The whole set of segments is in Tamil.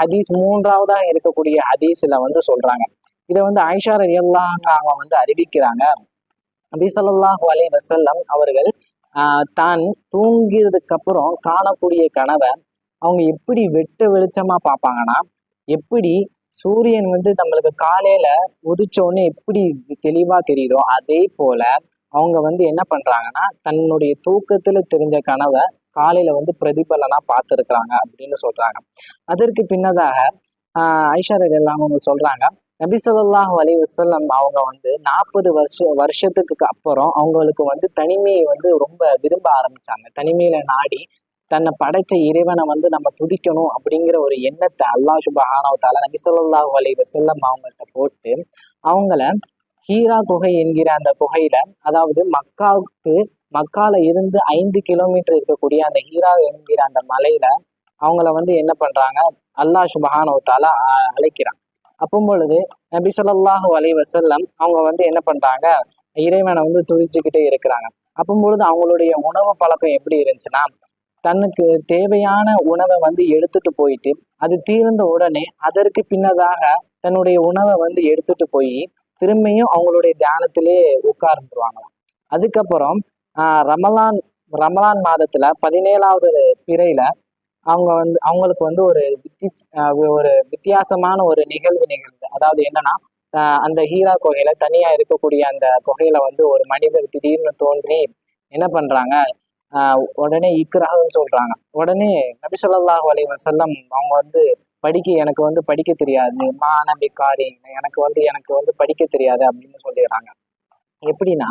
ஹதீஸ் மூன்றாவதாக இருக்கக்கூடிய ஹதீஸ்ல வந்து சொல்றாங்க. இதை வந்து ஆயிஷா ரலியல்லாஹு அவங்க வந்து அறிவிக்கிறாங்க. நபி ஸல்லல்லாஹு அலைஹி வஸல்லம் அவர்கள் தான் தூங்கியதுக்கு அப்புறம் காணக்கூடிய கனவை அவங்க எப்படி வெட்ட வெளிச்சமா பார்ப்பாங்கன்னா, எப்படி சூரியன் வந்து நம்மளுக்கு காலையில உதிச்சோடனே எப்படி தெளிவா தெரியுதோ அதே போல அவங்க வந்து என்ன பண்றாங்கன்னா, தன்னுடைய தூக்கத்துல தெரிஞ்ச கனவை காலையில வந்து பிரதிபலனா பார்த்திருக்கிறாங்க அப்படின்னு சொல்றாங்க. அதற்கு பின்னதாக ஆயிஷா ரலியல்லாஹு அவங்க சொல்றாங்க, நபி ஸல்லல்லாஹு அலைஹி வஸல்லம் அவங்க வந்து 40 வருஷத்துக்கு அப்புறம் அவங்களுக்கு வந்து தனிமையை வந்து ரொம்ப விரும்ப ஆரம்பிச்சாங்க. தனிமையில நாடி தன்னை படைச்ச இறைவனை வந்து நம்ம துதிக்கணும் அப்படிங்கிற ஒரு எண்ணத்தை அல்லாஹ் சுப்ஹானஹு வ தஆலா நபி ஸல்லல்லாஹு அலைஹி வஸல்லம் அவங்கள்ட்ட போட்டு அவங்கள ஹீரா குகை என்கிற அந்த குகையில, அதாவது மக்கால இருந்து 5 கிலோமீட்டர் இருக்கக்கூடிய அந்த ஹீரா என்கிற அந்த மலையில அவங்கள வந்து என்ன பண்றாங்க, அல்லாஹ் சுப்ஹானஹு வ தஆலா அழைக்கிறாங்க. அப்போ பொழுது நபி ஸல்லல்லாஹு அலைஹி வஸல்லம் அவங்க வந்து என்ன பண்றாங்க, இறைவனை வந்து துதிச்சுக்கிட்டே இருக்கிறாங்க. அப்போ பொழுது அவங்களுடைய உணவு பழக்கம் எப்படி இருந்துச்சுன்னா, தனக்கு தேவையான உணவை வந்து எடுத்துட்டு போயிட்டு அது தீர்ந்த உடனே அதற்கு பின்னதாக தன்னுடைய உணவை வந்து எடுத்துட்டு போய் திரும்பியும் அவங்களுடைய தியானத்திலே உட்கார்ந்துருவாங்க. அதுக்கப்புறம் ரமலான் ரமலான் மாதத்துல 17வது பிறையில அவங்களுக்கு வந்து ஒரு வித்தியாசமான ஒரு நிகழ்வு நிகழ்ந்து. அதாவது என்னன்னா, அந்த ஹீரா குகையில தனியா இருக்கக்கூடிய அந்த குகையில வந்து ஒரு மனிதர் திடீர்னு தோன்றி என்ன பண்றாங்க, உடனே இக்ரான்னு சொல்றாங்க. உடனே நபி ஸல்லல்லாஹு அலைஹி வஸல்லம் அவங்க வந்து எனக்கு வந்து படிக்க தெரியாது, மானபிகாரி, எனக்கு வந்து படிக்க தெரியாது அப்படின்னு சொல்லிடுறாங்க. எப்படின்னா,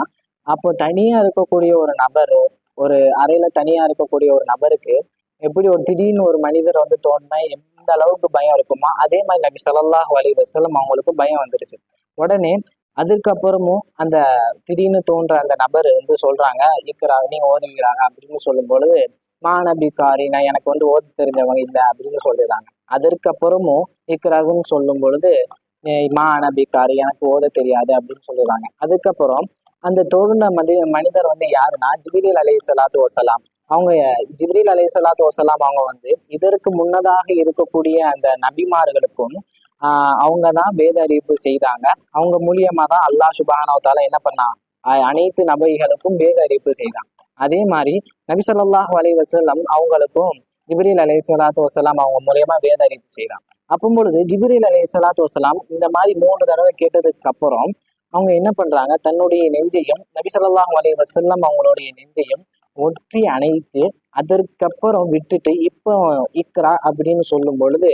அப்போ தனியா இருக்கக்கூடிய ஒரு நபர், ஒரு அறையில தனியா இருக்கக்கூடிய ஒரு நபருக்கு எப்படி ஒரு திடீர்னு ஒரு மனிதர் வந்து தோணுனா எந்த அளவுக்கு பயம் இருக்குமோ அதே மாதிரி நபி ஸல்லல்லாஹு அலைஹி வஸல்லம் அவங்களுக்கு பயம் வந்துருச்சு. உடனே அதுக்கப்புறமும் அந்த திடீர்னு தோன்ற அந்த நபர் வந்து சொல்றாங்க, இக்ரா நீங்க ஓதுகிறாங்க அப்படின்னு சொல்லும் பொழுது, மாநபிகாரி, நான் எனக்கு வந்து ஓத தெரிஞ்சவங்க இல்லை அப்படின்னு சொல்லிடுறாங்க. அதற்கப்புறமும் இக்ரான்னு சொல்லும் பொழுது, மாநபிகாரி, எனக்கு ஓத தெரியாது அப்படின்னு சொல்லிடுறாங்க. அதுக்கப்புறம் அந்த தோன்ற மனிதர் வந்து யாருன்னா, ஜிப்ரீல் அலைஹிஸ்ஸலாத்து வஸலாம். அவங்க ஜிப்ரீல் அலைஹிஸ்ஸலாத்து வஸலாம் அவங்க வந்து இதற்கு முன்னதாக இருக்கக்கூடிய அந்த நபிமார்களுக்கும் அவங்கதான் வேத அறிவிப்பு செய்தாங்க. அவங்க மூலியமா தான் அல்லாஹ் சுப்ஹானஹு வ தஆலா என்ன பண்ணான், அனைத்து நபிகளுக்கும் வேத அறிவிப்பு செய்தாங்க. அதே மாதிரி நபி ஸல்லல்லாஹு அலைஹி வஸல்லம் அவங்களுக்கும் ஜிப்ரீல் அலைஹிஸ்ஸலாத்து வஸலாம் அவங்க மூலியமா வேத அறிவிப்பு செய்தாங்க. அப்போ பொழுது ஜிப்ரீல் அலைஹிஸ்ஸலாத்து வஸலாம் இந்த மாதிரி 3 தடவை கேட்டதுக்கு அப்புறம் அவங்க என்ன பண்றாங்க, தன்னுடைய நெஞ்சையும் நபி ஸல்லல்லாஹு அலைஹி வஸல்லம் அவங்களுடைய நெஞ்சையும் ஒற்றி அணைத்து அதற்கப்புறம் விட்டுட்டு இப்போ இக்ரா அப்படின்னு சொல்லும் பொழுது